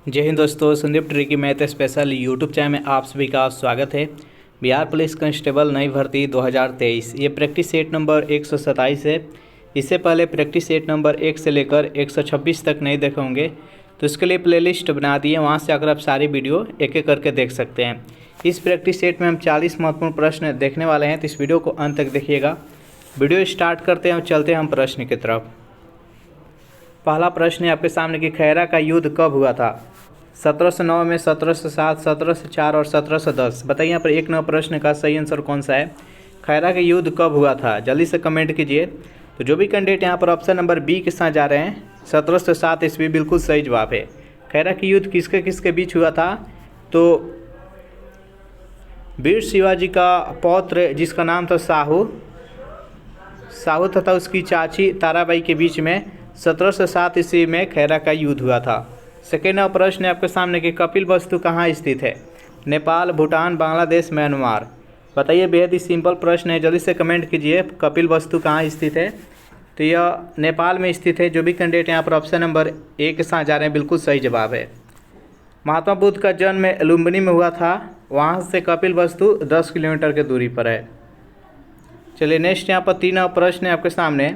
जय हिंद दोस्तों, Sandeep tricky math special YouTube channel में आप सभी का स्वागत है। बिहार पुलिस कांस्टेबल नई भर्ती 2023 ये प्रैक्टिस सेट नंबर 127 है। इससे पहले प्रैक्टिस सेट नंबर 1 से लेकर 126 तक नहीं देखे होंगे, तो इसके लिए प्लेलिस्ट बना दी है, वहाँ से अगर आप सारी वीडियो एक एक करके देख सकते हैं। इस प्रैक्टिस सेट में हम 40 महत्वपूर्ण प्रश्न देखने वाले हैं, तो इस वीडियो को अंत तक देखिएगा। वीडियो स्टार्ट करते हैं और चलते हैं हम प्रश्न की तरफ। पहला प्रश्न है आपके सामने कि खैरा का युद्ध कब हुआ था? 1709 में, 1707, 1704 और 1710। बताइए यहाँ पर 1 नंबर प्रश्न का सही आंसर कौन सा है? खैरा का युद्ध कब हुआ था? जल्दी से कमेंट कीजिए। तो जो भी कैंडिडेट यहाँ पर ऑप्शन नंबर बी के साथ जा रहे हैं, 1707 ईस्वी बिल्कुल सही जवाब है। खैरा का युद्ध किसके किसके बीच हुआ था? तो वीर शिवाजी का पौत्र जिसका नाम था साहू तथा उसकी चाची ताराबाई के बीच में 1707 ईस्वी में खैरा का युद्ध हुआ था। सेकेंड प्रश्न है आपके सामने कि कपिल वस्तु कहाँ स्थित है? नेपाल, भूटान, बांग्लादेश, म्यांमार। बताइए, बेहद ही सिंपल प्रश्न है, जल्दी से कमेंट कीजिए। कपिल वस्तु कहाँ स्थित है? तो यह नेपाल में स्थित है। जो भी कैंडिडेट यहाँ पर ऑप्शन नंबर ए के साथ जा रहे हैं, बिल्कुल सही जवाब है। महात्मा बुद्ध का जन्म लुम्बिनी में हुआ था, वहाँ से कपिल वस्तु 10 किलोमीटर की दूरी पर है। चलिए नेक्स्ट यहाँ पर 3 प्रश्न है आपके सामने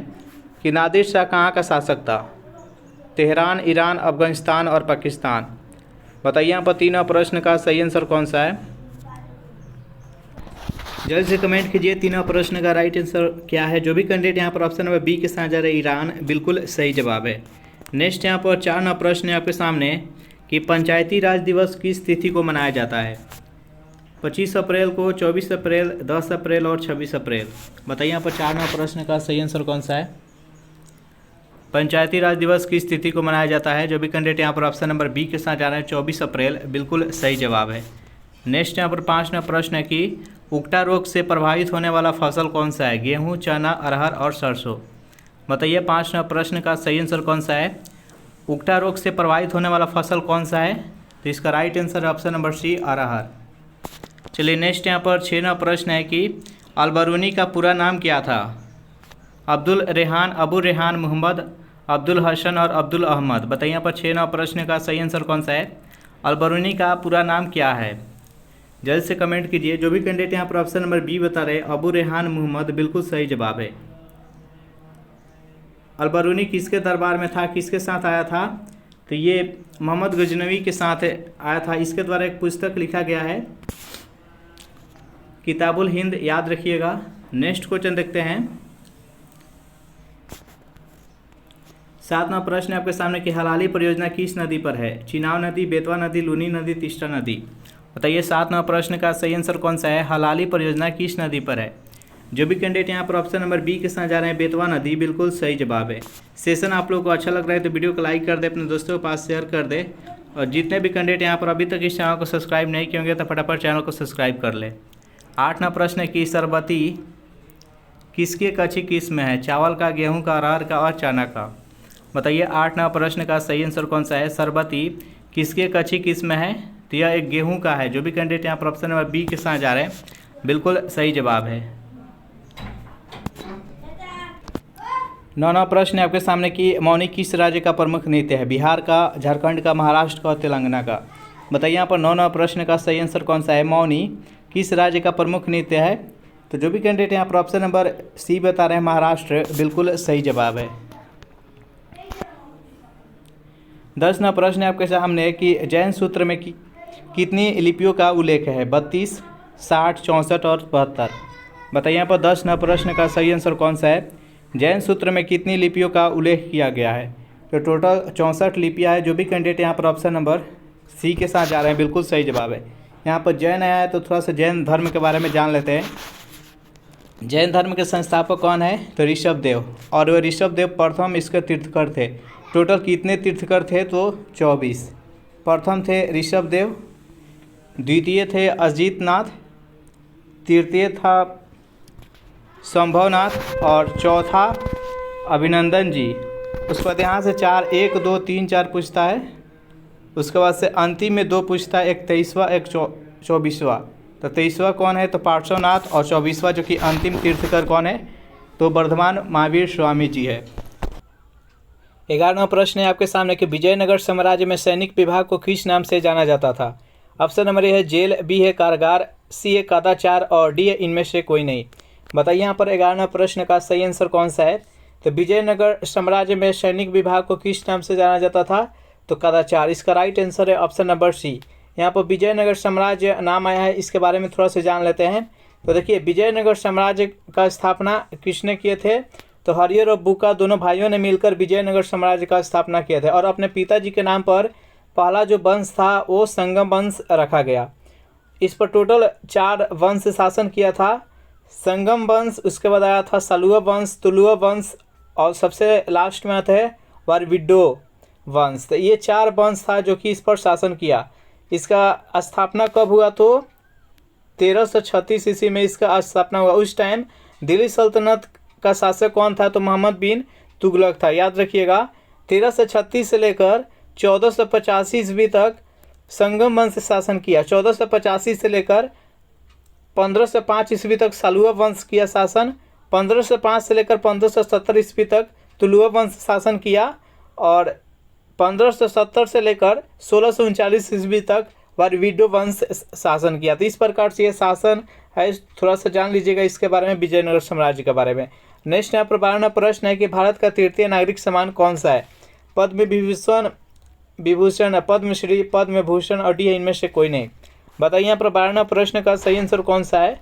कि नादिर शाह कहाँ का शासक था? तेहरान, ईरान, अफगानिस्तान और पाकिस्तान। बताइए यहाँ पर 3 प्रश्न का सही आंसर कौन सा है? जल्दी से कमेंट कीजिए 3 प्रश्न का राइट आंसर क्या है। जो भी कैंडिडेट यहाँ पर ऑप्शन नंबर बी के साथ जा रहे हैं, ईरान, बिल्कुल सही जवाब है। नेक्स्ट यहाँ पर 4 प्रश्न है आपके सामने कि पंचायती राज दिवस किस तिथि को मनाया जाता है? 25 अप्रैल को, 24 अप्रैल, 10 अप्रैल और 26 अप्रैल। बताइए यहाँ पर 4 प्रश्न का सही आंसर कौन सा है? पंचायती राज दिवस किस तिथि को मनाया जाता है? जो भी कैंडिडेट यहाँ पर ऑप्शन नंबर बी के साथ जा रहे हैं, 24 अप्रैल, बिल्कुल सही जवाब है। नेक्स्ट यहाँ पर 5 प्रश्न है कि उकटा रोग से प्रभावित होने वाला फसल कौन सा है? गेहूँ, चना, अरहर और सरसों। बताइए 5 प्रश्न का सही आंसर कौन सा है? उकटा रोग से प्रभावित होने वाला फसल कौन सा है? तो इसका राइट आंसर है ऑप्शन नंबर सी, अरहर। चलिए नेक्स्ट यहाँ पर 6 प्रश्न है कि अलबरूनी का पूरा नाम क्या था? अब्दुल रेहान, अबू रेहान, मोहम्मद, अब्दुल हसन और अब्दुल अहमद। बताइए यहाँ पर 6 प्रश्न का सही आंसर कौन सा है? अलबरूनी का पूरा नाम क्या है? जल्द से कमेंट कीजिए। जो भी कैंडिडेट यहाँ पर ऑप्शन नंबर बी बता रहे, अबू रेहान मोहम्मद, बिल्कुल सही जवाब है। अलबरूनी किसके दरबार में था, किसके साथ आया था? तो ये मोहम्मद गजनवी के साथ आया था। इसके द्वारा एक पुस्तक लिखा गया है, किताबुल हिंद, याद रखिएगा। नेक्स्ट क्वेश्चन देखते हैं। 7 प्रश्न आपके सामने कि हलाली परियोजना किस नदी पर है? चिनाब नदी, बेतवा नदी, लूनी नदी, तीस्ता नदी। बताइए 7 प्रश्न का सही आंसर कौन सा है? हलाली परियोजना किस नदी पर है? जो भी कैंडिडेट यहाँ पर ऑप्शन नंबर बी के साथ जा रहे हैं, बेतवा नदी, बिल्कुल सही जवाब है। सेशन आप लोगों को अच्छा लग रहा है तो वीडियो को लाइक कर दे, अपने दोस्तों के पास शेयर कर दे, और जितने भी कैंडिडेट यहाँ पर अभी तक इस चैनल को सब्सक्राइब नहीं किए होंगे तो फटाफट चैनल को सब्सक्राइब कर ले। 8 प्रश्न है कि सरबती किसकी एक अच्छी किस्म है? चावल का, गेहूँ का, अरहर का और चना का। बताइए 8 प्रश्न का सही आंसर कौन सा है? सरबती किसकी एक अच्छी किस्म है? तो यह एक गेहूं का है। जो भी कैंडिडेट यहाँ पर ऑप्शन नंबर बी के साथ जा रहे हैं, बिल्कुल सही जवाब है। 9 प्रश्न है आपके सामने कि मौनी किस राज्य का प्रमुख नृत्य है? बिहार का, झारखंड का, महाराष्ट्र का और तेलंगाना का। बताइए यहाँ पर 9 प्रश्न का सही आंसर कौन सा है? मौनी किस राज्य का प्रमुख नृत्य है? तो जो भी कैंडिडेट यहाँ पर ऑप्शन नंबर सी बता रहे हैं, महाराष्ट्र, बिल्कुल सही जवाब है। 10 प्रश्न है आपके सामने कि जैन सूत्र में कितनी लिपियों का उल्लेख है? 32, 60, 64 और 72। बताइए यहाँ पर 10 प्रश्न का सही आंसर कौन सा है? जैन सूत्र में कितनी लिपियों का उल्लेख किया गया है? तो टोटल 64 लिपियाँ है। जो भी कैंडिडेट यहाँ पर ऑप्शन नंबर सी के साथ जा रहे हैं, बिल्कुल सही जवाब है। यहाँ पर जैन आया है तो थोड़ा सा जैन धर्म के बारे में जान लेते हैं। जैन धर्म के संस्थापक कौन है? तो ऋषभदेव, और वह ऋषभदेव प्रथम इसके तीर्थकर थे। टोटल कितने तीर्थकर थे? तो 24। प्रथम थे ऋषभदेव, द्वितीय थे अजितनाथ, तृतीय था संभवनाथ और चौथा अभिनंदन जी। उसके बाद यहाँ से 4, 1, 2, 3, 4 पूछता है। उसके बाद से अंतिम में 2 पूछता है, एक 23वां, एक 24वां। तो 23वां कौन है? तो पार्श्वनाथ, और 24वां जो कि अंतिम तीर्थकर कौन है? तो वर्धमान महावीर स्वामी जी है। 11वां प्रश्न है आपके सामने कि विजयनगर साम्राज्य में सैनिक विभाग को किस नाम से जाना जाता था। ऑप्शन नंबर ए है जेल, बी है कारागार, सी है कादाचार और डी है इनमें से कोई नहीं। बताइए यहाँ पर 11वां प्रश्न का सही आंसर कौन सा है। तो विजयनगर साम्राज्य में सैनिक विभाग को किस नाम से जाना जाता था, तो कादाचार। इसका राइट आंसर है ऑप्शन नंबर सी। यहाँ पर विजयनगर साम्राज्य नाम आया है, इसके बारे में थोड़ा सा जान लेते हैं। तो देखिए विजयनगर साम्राज्य का स्थापना किसने किए थे, तो हरिहर और बुक्का दोनों भाइयों ने मिलकर विजयनगर साम्राज्य का स्थापना किया था और अपने पिताजी के नाम पर पहला जो वंश था वो संगम वंश रखा गया। इस पर टोटल 4 वंश शासन किया था, संगम वंश, उसके बाद आया था सलुवा वंश, तुलुवा वंश और सबसे लास्ट में आता है वारविडो वंश। तो ये 4 वंश था जो कि इस पर शासन किया। इसका स्थापना कब हुआ, तो 1336 ईस्वी में इसका स्थापना हुआ। उस टाइम दिल्ली सल्तनत का शासक कौन था, तो मोहम्मद बिन तुगलक था। याद रखिएगा 1336 से लेकर 1485 ईस्वी तक संगम वंश शासन किया। 1485 से लेकर 1505 ईस्वी तक सलुवा वंश किया शासन। 1505 से लेकर 1570 ईस्वी तक तुलुवा वंश शासन किया और 1570 से लेकर 1639 ईस्वी तक वारविडो वंश शासन किया। तो इस प्रकार से ये शासन है, थोड़ा सा जान लीजिएगा इसके बारे में, विजयनगर साम्राज्य के बारे में। नेक्स्ट यहाँ पर 12वां प्रश्न है कि भारत का तृतीय नागरिक सम्मान कौन सा है। पद्म विभूषण, पद्मश्री, पद्म भूषण और डी है इनमें से कोई नहीं। बताइए यहाँ पर 12वां प्रश्न का सही आंसर कौन सा है।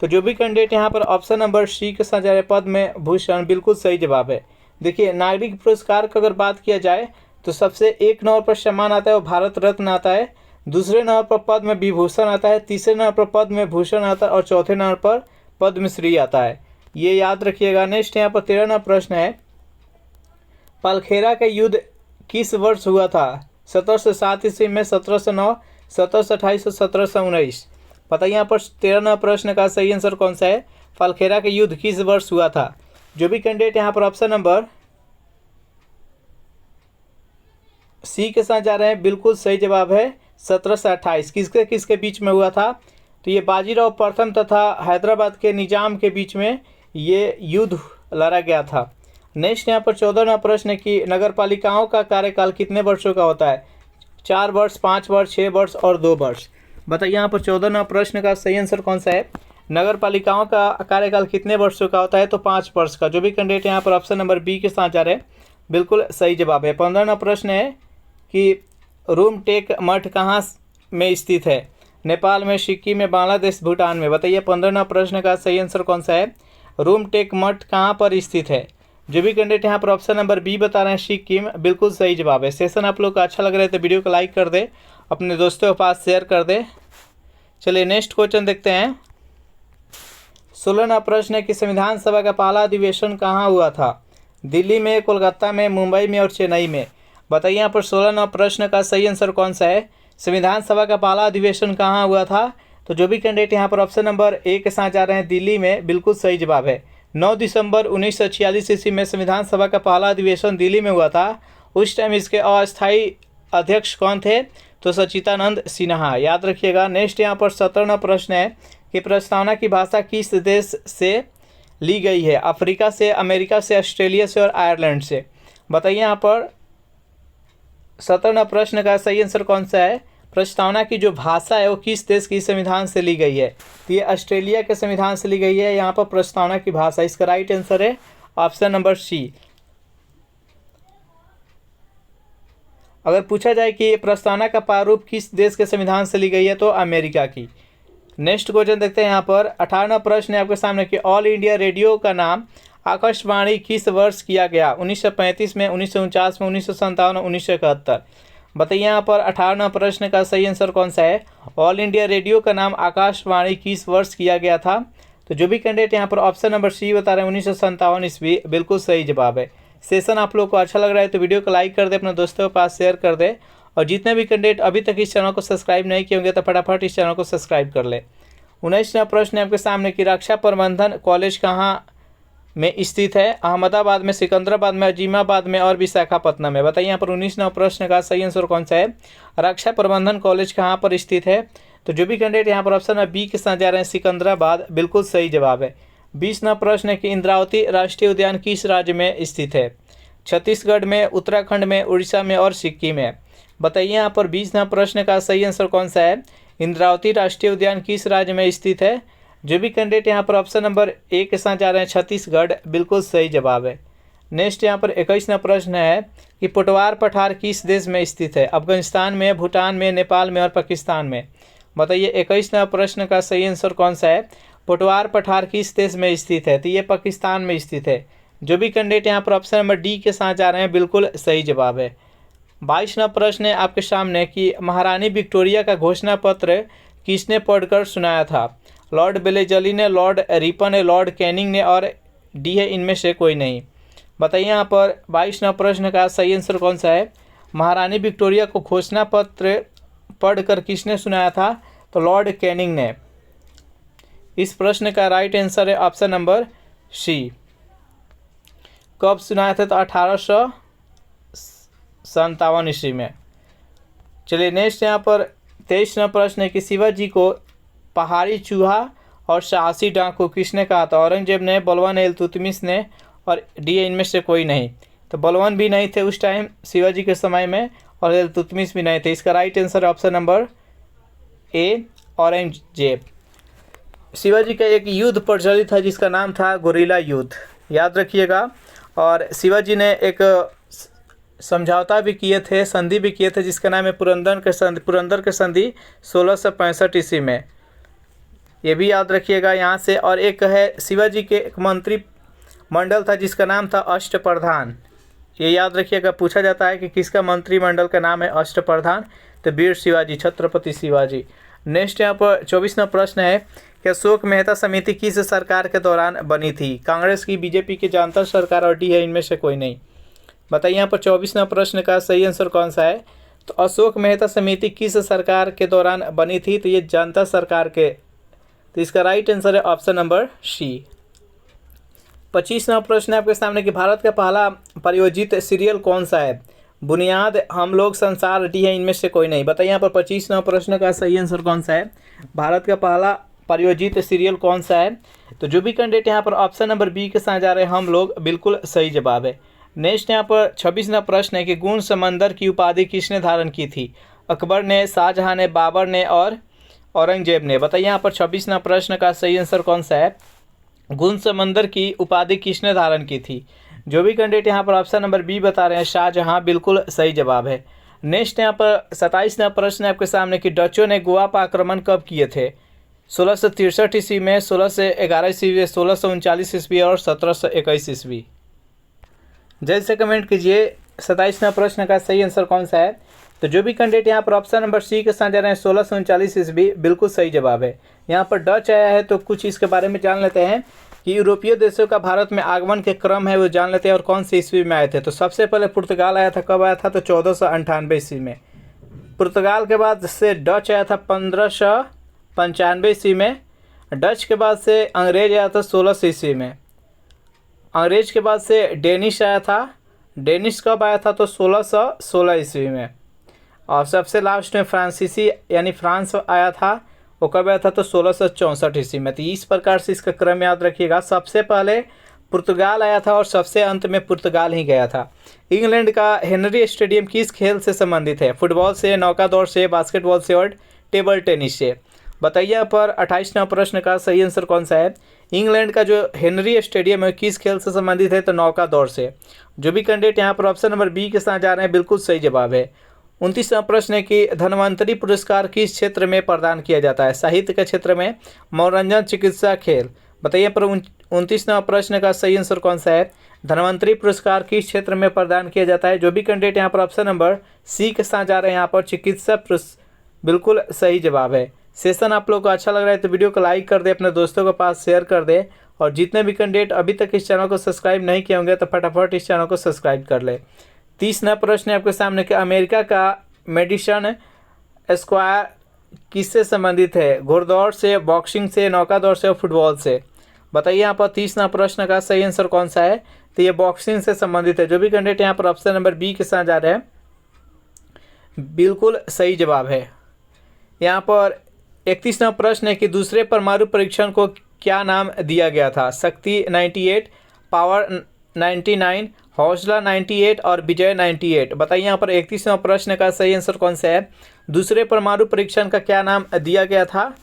तो जो भी कैंडिडेट यहाँ पर ऑप्शन नंबर सी के साथ जा रहे हैं पद्म भूषण, बिल्कुल सही जवाब है। देखिए नागरिक पुरस्कार की अगर बात किया जाए तो सबसे एक नंबर पर सम्मान आता है वो भारत रत्न आता है, दूसरे नंबर पर पद्म विभूषण आता है, तीसरे नंबर पर पद्म भूषण आता है और चौथे नंबर पर पद्मश्री आता है। ये याद रखिएगा। नेक्स्ट यहाँ पर 13वां प्रश्न है, पालखेरा का युद्ध किस वर्ष हुआ था। 1707 ईस्वी में, 1709, 1728 और 1719। बताइए यहाँ पर 13वां प्रश्न का सही आंसर कौन सा है। पालखेरा का युद्ध किस वर्ष हुआ था। जो भी कैंडिडेट यहाँ पर ऑप्शन नंबर सी के साथ जा रहे हैं, बिल्कुल सही जवाब है 1728। किसके किसके बीच में हुआ था, तो ये बाजीराव प्रथम तथा हैदराबाद के निजाम के बीच में ये युद्ध लड़ा गया था। नेक्स्ट यहाँ पर 14वां प्रश्न है कि नगर पालिकाओं का कार्यकाल कितने वर्षों का होता है। 4 वर्ष, 5 वर्ष, 6 वर्ष और 2 वर्ष। बताइए यहाँ पर 14वां प्रश्न का सही आंसर कौन सा है। नगर पालिकाओं का कार्यकाल कितने वर्षों का होता है, तो 5 वर्ष का। जो भी कैंडिडेट यहाँ पर ऑप्शन नंबर बी के साथ जा रहे हैं, बिल्कुल सही जवाब है। 15वां प्रश्न है कि रूमटेक मठ कहाँ में स्थित है। नेपाल में, सिक्किम में, बांग्लादेश, भूटान में। बताइए 15वां प्रश्न का सही आंसर कौन सा है। रूमटेक मठ कहाँ पर स्थित है। जो भी कैंडिडेट यहाँ पर ऑप्शन नंबर बी बता रहे हैं सिक्किम, बिल्कुल सही जवाब है। सेशन आप लोग का अच्छा लग रहा है तो वीडियो को लाइक कर दे, अपने दोस्तों के पास शेयर कर दे। चलिए नेक्स्ट क्वेश्चन देखते हैं। 16वां प्रश्न है कि संविधान सभा का पहला अधिवेशन कहाँ हुआ था। दिल्ली में, कोलकाता में, मुंबई में और चेन्नई में। बताइए यहाँ पर 16वां प्रश्न का सही आंसर कौन सा है। संविधान सभा का पहला अधिवेशन कहाँ हुआ था। तो जो भी कैंडिडेट यहाँ पर ऑप्शन नंबर ए के साथ जा रहे हैं दिल्ली में, बिल्कुल सही जवाब है। 9 दिसंबर 1946 ईस्वी में संविधान सभा का पहला अधिवेशन दिल्ली में हुआ था। उस टाइम इसके अस्थायी अध्यक्ष कौन थे, तो सच्चिदानंद सिन्हा। याद रखिएगा। नेक्स्ट यहाँ पर 17वां प्रश्न है कि प्रस्तावना की भाषा किस देश से ली गई है। अफ्रीका से, अमेरिका से, ऑस्ट्रेलिया से और आयरलैंड से। बताइए यहाँ पर 17वां प्रश्न का सही आंसर कौन सा है। प्रस्तावना की जो भाषा है वो किस देश की संविधान से ली गई है, तो ये ऑस्ट्रेलिया के संविधान से ली गई है। यहाँ पर प्रस्तावना की भाषा, इसका राइट आंसर है ऑप्शन नंबर सी। अगर पूछा जाए कि प्रस्तावना का प्रारूप किस देश के संविधान से ली गई है, तो अमेरिका की। नेक्स्ट क्वेश्चन देखते हैं यहाँ पर 18वां प्रश्न है आपके सामने कि ऑल इंडिया रेडियो का नाम आकाशवाणी किस वर्ष किया गया। 1935 में, 1949 में, 1957 और 1971। बताइए यहाँ पर 18वां प्रश्न का सही आंसर कौन सा है। ऑल इंडिया रेडियो का नाम आकाशवाणी किस वर्ष किया गया था। तो जो भी कैंडिडेट यहाँ पर ऑप्शन नंबर सी बता रहे हैं 1957 ईस्वी, बिल्कुल सही जवाब है। सेशन आप लोग को अच्छा लग रहा है तो वीडियो को लाइक कर दे, अपने दोस्तों के पास शेयर कर दे और जितने भी कैंडिडेट अभी तक इस चैनल को सब्सक्राइब नहीं किए होंगे तो फटाफट इस चैनल को सब्सक्राइब कर ले। 19वां प्रश्न है आपके सामने कि रक्षा प्रबंधन कॉलेज कहाँ में स्थित है। अहमदाबाद में, सिकंदराबाद में, अजीमाबाद में और विशाखापट्टनम में। बताइए यहाँ पर 19वां प्रश्न का सही आंसर कौन सा है। रक्षा प्रबंधन कॉलेज कहाँ पर स्थित है। तो जो भी कैंडिडेट यहाँ पर ऑप्शन बी के साथ जा रहे हैं सिकंदराबाद, बिल्कुल सही जवाब है। 20वां प्रश्न है कि इंद्रावती राष्ट्रीय उद्यान किस राज्य में स्थित है। छत्तीसगढ़ में, उत्तराखंड में, उड़ीसा में और सिक्किम में। बताइए यहाँ पर 20वां प्रश्न का सही आंसर कौन सा है। इंद्रावती राष्ट्रीय उद्यान किस राज्य में स्थित है। जो भी कैंडिडेट यहाँ पर ऑप्शन नंबर ए के साथ जा रहे हैं छत्तीसगढ़, बिल्कुल सही जवाब है। नेक्स्ट यहाँ पर 21वां प्रश्न है कि पोटवार पठार किस देश में स्थित है। अफगानिस्तान में, भूटान में, नेपाल में और पाकिस्तान में। बताइए 21वां प्रश्न का सही आंसर कौन सा है। पोटवार पठार किस देश में स्थित है, तो ये पाकिस्तान में स्थित है। जो भी कैंडिडेट यहाँ पर ऑप्शन नंबर डी के साथ जा रहे हैं, बिल्कुल सही जवाब है। 22वां प्रश्न है आपके सामने कि महारानी विक्टोरिया का घोषणा पत्र किसने पढ़कर सुनाया था। लॉर्ड वेलेस्ली ने, लॉर्ड रिपन ने, लॉर्ड कैनिंग ने और डी है इनमें से कोई नहीं। बताइए यहाँ पर 22वां प्रश्न का सही आंसर कौन सा है। महारानी विक्टोरिया को घोषणा पत्र पढ़कर किसने सुनाया था, तो लॉर्ड कैनिंग ने। इस प्रश्न का राइट आंसर है ऑप्शन नंबर सी। कब सुनाया था, तो 1857 ईस्वी में। चलिए नेक्स्ट यहाँ पर 23वां प्रश्न है कि शिवाजी को पहाड़ी चूहा और साहसी डाकू किसने कहा था। औरंगजेब ने, बलवान, इल्तुतमिश ने और डी इनमें से कोई नहीं। तो बलवान भी नहीं थे उस टाइम शिवाजी के समय में और इल्तुतमिश भी नहीं थे। इसका right answer option number A, Aurangzeb. Shivaji का एक युद्ध प्रचलित था जिसका नाम था गोरिल्ला युद्ध, याद रखिएगा। और शिवाजी ने एक समझौता भी किए थे, संधि भी किए थे जिसका नाम है पुरंदर के संधि 1665 ईस्वी में। ये भी याद रखिएगा यहाँ से। और एक है शिवाजी के एक मंत्री मंडल था जिसका नाम था अष्टप्रधान। ये याद रखिएगा, पूछा जाता है कि किसका मंत्रिमंडल का नाम है अष्टप्रधान, तो वीर शिवाजी, छत्रपति शिवाजी। नेक्स्ट यहाँ पर 24वां प्रश्न है कि अशोक मेहता समिति किस सरकार के दौरान बनी थी। कांग्रेस की, बीजेपी की, जनता सरकार और डी है इनमें से कोई नहीं। बताइए यहाँ पर 24वां प्रश्न का सही आंसर कौन सा है। तो अशोक मेहता समिति किस सरकार के दौरान बनी थी, तो ये जनता सरकार के। तो इसका राइट आंसर है ऑप्शन नंबर सी। 25वां प्रश्न है आपके सामने कि भारत का पहला प्रायोजित सीरियल कौन सा है। बुनियाद, हम लोग, संसार, डी है इनमें से कोई नहीं। बताइए यहाँ पर 25वां प्रश्न का सही आंसर कौन सा है। भारत का पहला प्रायोजित सीरियल कौन सा है। तो जो भी कैंडिडेट यहाँ पर ऑप्शन नंबर बी के साथ जा रहे हैं हम लोग, बिल्कुल सही जवाब है। नेक्स्ट यहाँ पर 26वां प्रश्न है कि गुण समंदर की उपाधि किसने धारण की थी। अकबर ने, शाहजहां ने, बाबर ने और औरंगजेब ने। बताइए यहाँ पर 26वां प्रश्न का सही आंसर कौन सा है। गुण समंदर की उपाधि किसने धारण की थी। जो भी कैंडिडेट यहाँ पर ऑप्शन नंबर बी बता रहे हैं, शाहजहां, बिल्कुल सही जवाब है। नेक्स्ट यहाँ पर 27वां प्रश्न है आपके सामने कि डचों ने गोवा पर आक्रमण कब किए थे। 1663 ईस्वी में, 1611 ईस्वी में, 1639 ईस्वी और 1721 ईस्वी। जल्द से कमेंट कीजिए 27वां प्रश्न का सही आंसर कौन सा है। तो जो भी कैंडिडेट यहाँ पर ऑप्शन नंबर सी के साथ जा रहे हैं 1639 ईस्वी, बिल्कुल सही जवाब है। यहाँ पर डच आया है तो कुछ इसके बारे में जान लेते हैं कि यूरोपीय देशों का भारत में आगमन के क्रम है वो जान लेते हैं और कौन से ईस्वी में आए थे। तो सबसे पहले पुर्तगाल आया था, कब आया था, तो 1498 ईस्वी में। पुर्तगाल के बाद से डच आया था 1595 ईस्वी में। डच के बाद से अंग्रेज आया था 1600 ईस्वी में। अंग्रेज के बाद से डेनिश आया था। डेनिश कब आया था, तो 1616 ईस्वी में। और सबसे लास्ट में फ्रांसीसी यानी फ्रांस आया था, वो कब आया था, तो 1664 ईस्वी में। तो इस प्रकार से इसका क्रम याद रखिएगा। सबसे पहले पुर्तगाल आया था और सबसे अंत में पुर्तगाल ही गया था। इंग्लैंड का हेनरी स्टेडियम किस खेल से संबंधित है। फुटबॉल से, नौका दौड़ से, बास्केटबॉल से और टेबल टेनिस से। बताइए यहाँ पर 28वां प्रश्न का सही आंसर कौन सा है। इंग्लैंड का जो हेनरी स्टेडियम है किस खेल से संबंधित है, तो नौका दौड़ से। जो भी कैंडिडेट यहाँ पर ऑप्शन नंबर बी के साथ जा रहे हैं, बिल्कुल सही जवाब है। 29वां प्रश्न है कि धन्वंतरी पुरस्कार किस क्षेत्र में प्रदान किया जाता है। साहित्य के क्षेत्र में, मनोरंजन, चिकित्सा, खेल। बताइए पर 29वां प्रश्न का सही आंसर कौन सा है। धन्वंतरी पुरस्कार किस क्षेत्र में प्रदान किया जाता है। जो भी कैंडिडेट यहाँ पर ऑप्शन नंबर सी के साथ जा रहे हैं यहाँ पर चिकित्सा बिल्कुल सही जवाब है। सेशन आप लोग को अच्छा लग रहा है तो वीडियो को लाइक कर दे, अपने दोस्तों के पास शेयर कर दे। और जितने भी कैंडिडेट अभी तक इस चैनल को सब्सक्राइब नहीं किए होंगे तो फटाफट इस चैनल को सब्सक्राइब कर ले। 30वां प्रश्न है आपके सामने कि अमेरिका का मेडिसन स्क्वायर किससे संबंधित है। घोड़दौड़ से, बॉक्सिंग से, नौका दौड़ से और फुटबॉल से। बताइए यहाँ पर 30वां प्रश्न का सही आंसर कौन सा है। तो ये बॉक्सिंग से संबंधित है। जो भी कैंडिडेट यहाँ पर ऑप्शन नंबर बी के साथ जा रहे हैं, बिल्कुल सही जवाब है। यहाँ पर 31वां प्रश्न है कि दूसरे परमाणु परीक्षण को क्या नाम दिया गया था। शक्ति 98, पावर 99, हौसला 98 और विजय 98। बताइए यहाँ पर 31वां प्रश्न का सही आंसर कौन सा है। दूसरे परमाणु परीक्षण का क्या नाम दिया गया था।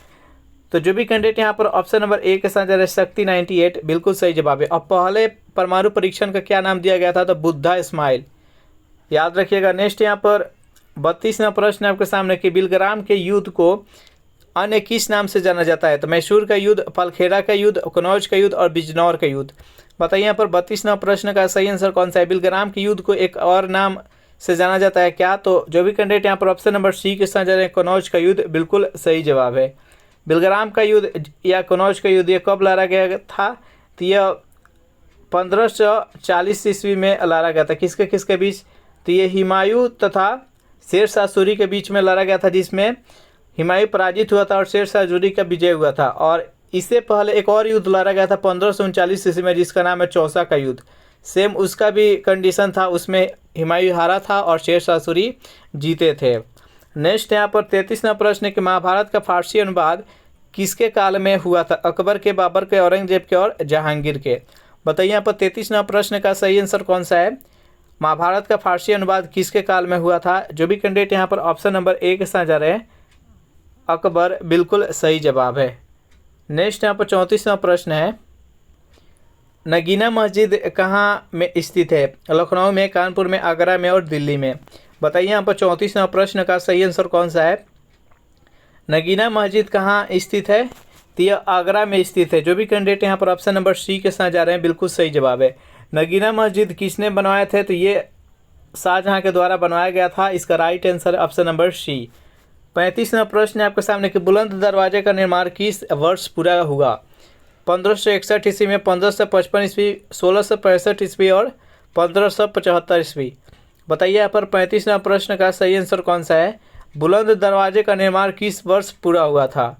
तो जो भी कैंडिडेट यहाँ पर ऑप्शन नंबर ए के साथ जा रहे शक्ति 98 बिल्कुल सही जवाब है। और पहले परमाणु परीक्षण का क्या नाम दिया गया था, तो बुद्धा स्माइल, याद रखिएगा। नेक्स्ट यहाँ पर 32वां प्रश्न आपके सामने कि बिलग्राम के युद्ध को अन्य किस नाम से जाना जाता है। तो मैसूर का युद्ध, पलखेड़ा का युद्ध, कनौज का युद्ध और बिजनौर का युद्ध। बताइए यहाँ पर 32वां प्रश्न का सही आंसर कौन सा है। बिलग्राम के युद्ध को एक और नाम से जाना जाता है क्या। तो जो भी कैंडिडेट यहाँ पर ऑप्शन नंबर सी के साथ जा रहे हैं कनौज का युद्ध बिल्कुल सही जवाब है। बिलग्राम का युद्ध या कनौज का युद्ध ये कब लड़ा गया था। तो यह 1540 ईस्वी में लड़ा गया था। किसके किसके बीच। तो ये हुमायूं तथा शेरशाह सूरी के बीच में लड़ा गया था, जिसमें हुमायूं पराजित हुआ था और शेरशाह सूरी का विजय हुआ था। और इससे पहले एक और युद्ध लड़ा गया था 1539 ईस्वी में, जिसका नाम है चौसा का युद्ध। सेम उसका भी कंडीशन था, उसमें हुमायूं हारा था और शेरशाह सूरी जीते थे। नेक्स्ट यहाँ पर 33वां प्रश्न है कि महाभारत का फारसी अनुवाद किसके काल में हुआ था। अकबर के, बाबर के, औरंगजेब के और जहांगीर के। बताइए यहाँ पर 33वां प्रश्न का सही आंसर कौन सा है। महाभारत का फारसी अनुवाद किसके काल में हुआ था। जो भी कैंडिडेट यहाँ पर ऑप्शन नंबर ए के साथ जा रहे हैं अकबर बिल्कुल सही जवाब है। नेक्स्ट यहाँ पर 34वां प्रश्न है नगीना मस्जिद कहाँ में स्थित है। लखनऊ में, कानपुर में, आगरा में और दिल्ली में। बताइए यहाँ पर 34वां प्रश्न का सही आंसर कौन सा है। नगीना मस्जिद कहाँ स्थित है। तो यह आगरा में स्थित है। जो भी कैंडिडेट यहाँ पर ऑप्शन नंबर सी के साथ जा रहे हैं बिल्कुल सही जवाब है। नगीना मस्जिद किसने बनवाए थे। तो ये शाहजहाँ के द्वारा बनवाया गया था। इसका right answer option number C. 35वां प्रश्न है आपके सामने कि बुलंद दरवाजे का निर्माण किस वर्ष पूरा हुआ। 1561 ईस्वी में, 1555 ईस्वी, 1665 ईस्वी और 1575 ईस्वी। बताइए यहाँ पर 35वां प्रश्न का सही आंसर कौन सा है। बुलंद दरवाजे का निर्माण किस वर्ष पूरा हुआ था।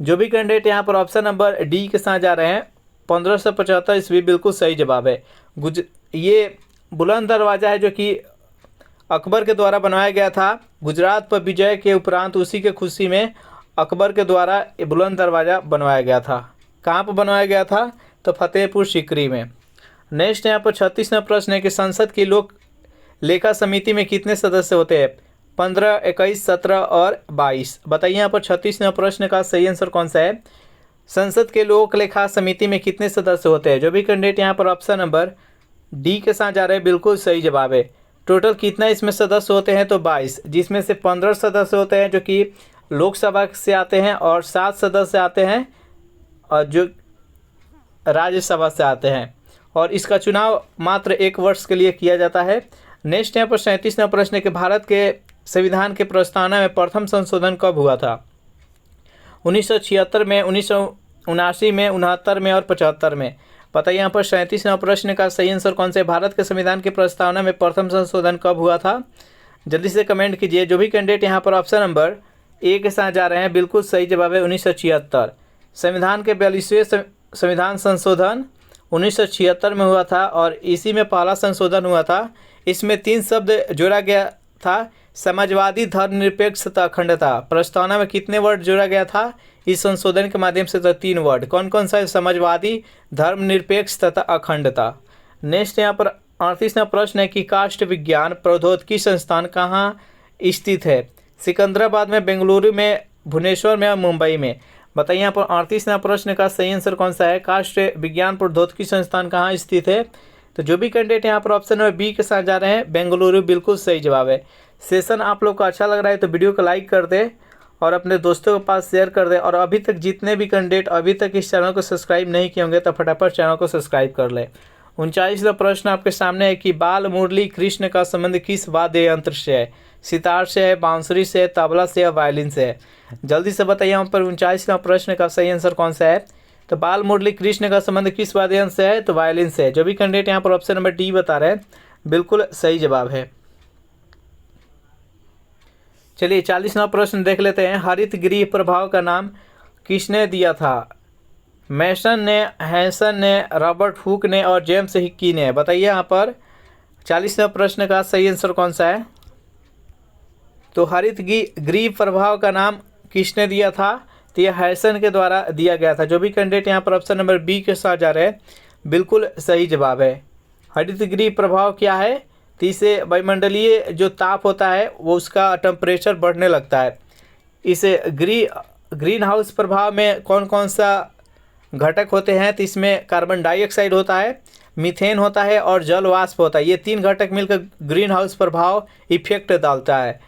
जो भी कैंडिडेट यहाँ पर ऑप्शन नंबर डी के साथ जा रहे हैं 1575 ईस्वी बिल्कुल सही जवाब है। ये बुलंद दरवाज़ा है जो कि अकबर के द्वारा बनाया गया था। गुजरात पर विजय के उपरांत उसी के खुशी में अकबर के द्वारा ये बुलंद दरवाज़ा बनवाया गया था। कहाँ पर बनवाया गया था। तो फतेहपुर सीकरी में। नेक्स्ट यहाँ पर 36वां प्रश्न है कि संसद की लोक लेखा समिति में कितने सदस्य होते हैं। 15, 21, 17 और 22। बताइए यहाँ पर 36वां प्रश्न का सही आंसर कौन सा है। संसद के लोक लेखा समिति में कितने सदस्य होते हैं। जो भी कैंडिडेट यहाँ पर ऑप्शन नंबर डी के साथ जा रहे हैं बिल्कुल सही जवाब है। टोटल कितना इसमें सदस्य होते हैं। तो 22, जिसमें से 15 सदस्य होते हैं जो कि लोकसभा से आते हैं और 7 सदस्य आते हैं और जो राज्यसभा से आते हैं। और इसका चुनाव मात्र 1 वर्ष के लिए किया जाता है। नेक्स्ट यहाँ पर 37वां प्रश्न है कि भारत के संविधान के प्रस्तावना में प्रथम संशोधन कब हुआ था। 1976 में, 1979 में, 69 में और 75 में। बताइए यहाँ पर 37वां प्रश्न का सही आंसर कौन सा है। भारत के संविधान की प्रस्तावना में प्रथम संशोधन कब हुआ था। जल्दी से कमेंट कीजिए। जो भी कैंडिडेट यहाँ पर ऑप्शन नंबर ए के साथ जा रहे हैं बिल्कुल सही जवाब है 1976। संविधान के 42वें संविधान संशोधन 1976 में हुआ था और इसी में पहला संशोधन हुआ था। इसमें 3 शब्द जोड़ा गया था, समाजवादी, धर्मनिरपेक्ष तथा अखंडता। प्रस्तावना में कितने वर्ड जोड़ा गया था इस संशोधन के माध्यम से। तो 3 वर्ड। कौन कौन सा है। समाजवादी, धर्मनिरपेक्ष तथा अखंडता। नेक्स्ट यहाँ पर 38वां प्रश्न है कि काष्ठ विज्ञान प्रौद्योगिकी संस्थान कहाँ स्थित है। सिकंदराबाद में, बेंगलुरु में, भुवनेश्वर में और मुंबई में। बताइए यहाँ पर 38वां प्रश्न का सही आंसर कौन सा है। काष्ठ विज्ञान प्रौद्योगिकी संस्थान कहाँ स्थित है। तो जो भी कैंडिडेट यहाँ पर ऑप्शन नंबर बी के साथ जा रहे हैं बेंगलुरु बिल्कुल सही जवाब है। सेशन आप लोग को अच्छा लग रहा है तो वीडियो को लाइक कर दे और अपने दोस्तों के पास शेयर कर दे। और अभी तक जितने भी कैंडिडेट अभी तक इस चैनल को सब्सक्राइब नहीं किए होंगे तो फटाफट चैनल को सब्सक्राइब कर ले। 39वां प्रश्न आपके सामने है कि बाल मुरली कृष्ण का संबंध किस वाद्य यंत्र से है। सितार से है, बांसुरी से है, तबला से या वायलिन से है। जल्दी से बताइए यहाँ पर 39वां प्रश्न का सही आंसर कौन सा है। तो बाल मुरली कृष्ण का संबंध किस वाद्य यंत्र से है। तो वायलिन से है। जो भी कैंडिडेट यहाँ पर ऑप्शन नंबर डी बता रहे हैं बिल्कुल सही जवाब है। चलिए 40वां प्रश्न देख लेते हैं। हरित गृह प्रभाव का नाम किसने दिया था। मैसन ने, हैंसन ने, रॉबर्ट हुक ने और जेम्स हिक्की ने। बताइए यहाँ पर 40वां प्रश्न का सही आंसर कौन सा है। तो हरित गृह प्रभाव का नाम किसने दिया था। तो यह हैंसन के द्वारा दिया गया था। जो भी कैंडिडेट यहाँ पर ऑप्शन नंबर बी के साथ जा रहे हैं बिल्कुल सही जवाब है। हरित गृह प्रभाव क्या है? तो इससे वायुमंडलीय जो ताप होता है वो उसका टेम्परेचर बढ़ने लगता है। इस ग्रीन हाउस प्रभाव में कौन कौन सा घटक होते हैं? तो इसमें कार्बन डाइऑक्साइड होता है, मीथेन होता है और जल वाष्प होता है। ये 3 घटक मिलकर ग्रीन हाउस प्रभाव इफेक्ट डालता है।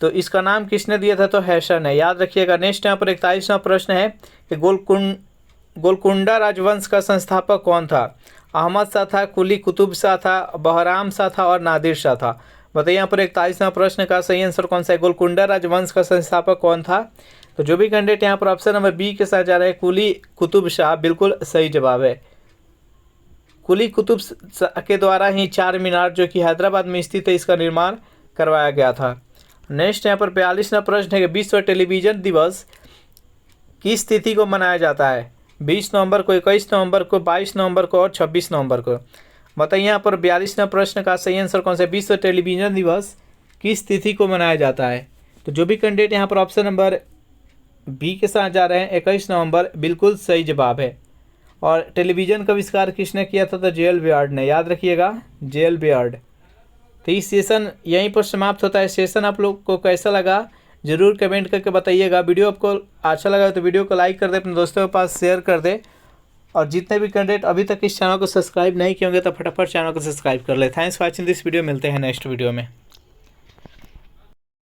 तो इसका नाम किसने दिया था? तो हैसन है, याद रखिएगा। नेक्स्ट यहाँ पर 41वां प्रश्न है कि गोलकुंडा राजवंश का संस्थापक कौन था? अहमद शाह था, कुली कुतुब शाह था, बहराम शाह था और नादिर शाह था। बताइए यहाँ पर 41वां प्रश्न का सही आंसर कौन सा है? गोलकुंडा राजवंश का संस्थापक कौन था? तो जो भी कैंडिडेट यहाँ पर ऑप्शन नंबर बी के साथ जा रहे हैं, कुली कुतुब शाह, बिल्कुल सही जवाब है। कुली कुतुब शाह के द्वारा ही 4 मीनार जो कि हैदराबाद में स्थित है, इसका निर्माण करवाया गया था। नेक्स्ट यहाँ पर 42वां प्रश्न है कि विश्व टेलीविजन दिवस किस तिथि को मनाया जाता है? 20 नवंबर को, 21 नवंबर को, 22 नवंबर को और 26 नवंबर को। बताइए यहाँ पर 42वां प्रश्न का सही आंसर कौन सा है? विश्व टेलीविजन दिवस किस तिथि को मनाया जाता है? तो जो भी कैंडिडेट यहाँ पर ऑप्शन नंबर बी के साथ जा रहे हैं, 21 नवंबर, बिल्कुल सही जवाब है। और टेलीविज़न का आविष्कार किसने किया था? तो जे.एल. बेयर्ड ने, याद रखिएगा, जे.एल. बेयर्ड। तो इस सेशन यहीं पर समाप्त होता है। सेशन आप लोग को कैसा लगा ज़रूर कमेंट करके बताइएगा। वीडियो आपको अच्छा लगा तो वीडियो को लाइक कर दे, अपने दोस्तों के पास शेयर कर दे। और जितने भी कैंडिडेट अभी तक इस चैनल को सब्सक्राइब नहीं किए होंगे तो फटाफट चैनल को सब्सक्राइब कर ले। Thanks for watching this video. मिलते हैं नेक्स्ट वीडियो में।